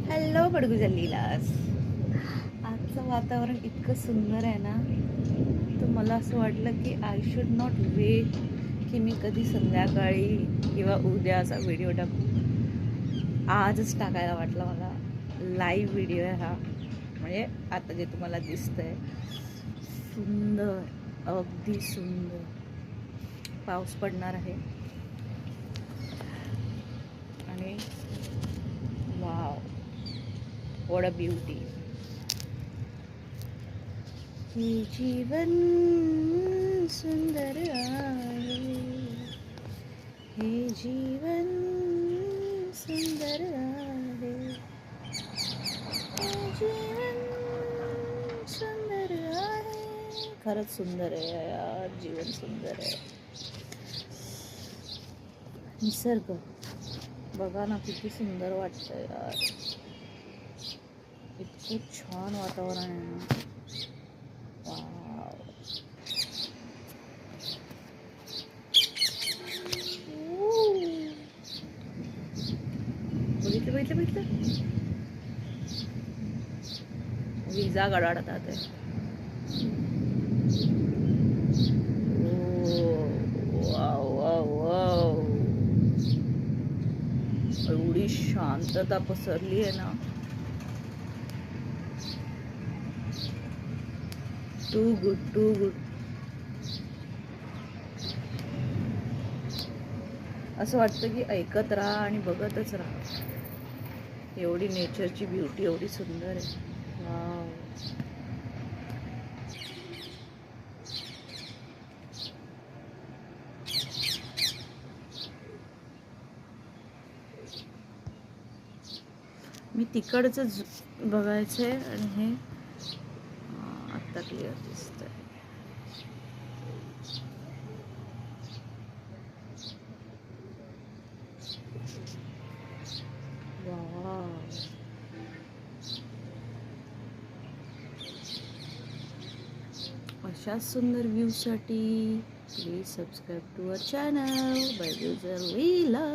Hello Badgujar leelas. आजचं वातावरण इतकं सुंदर आहे ना, तर मला असं वाटलं की आय शुड नॉट वेट की मी कधी संध्याकाळी किंवा उद्या असा व्हिडिओ टाकू. आजच टाकायला वाटलं मला. लाईव्ह व्हिडिओ आहे हा, म्हणजे आता जे तुम्हाला दिसतंय सुंदर, अगदी सुंदर. पाऊस पडणार आहे आणि वाव, व्हॉट अ ब्युटी. हे जीवन सुंदर आहे, हे जीवन सुंदर आहे, हे जीवन सुंदर आहे. खरंच सुंदर आहे यार, जीवन सुंदर आहे. निसर्ग बघा ना, किती सुंदर वाटतं यार. इतकं छान वातावरण आहे ना. वाव. बघितलं बघितलं बघितलं, विजा गडाडतात आहे. वाव वाव वाव, एवढी शांतता पसरली आहे ना. Too good too good. असं वाटतं की ऐकत राहा आणि बघतच राहा. एवढी नेचरची ब्युटी एवढी सुंदर आहे. वाव. मी तिकडचं बघायचंय आणि हे आत्ता क्लिअर दिसतंय. वाव. अशाच सुंदर व्ह्यूसाठी please subscribe to our channel Badgujar Leela.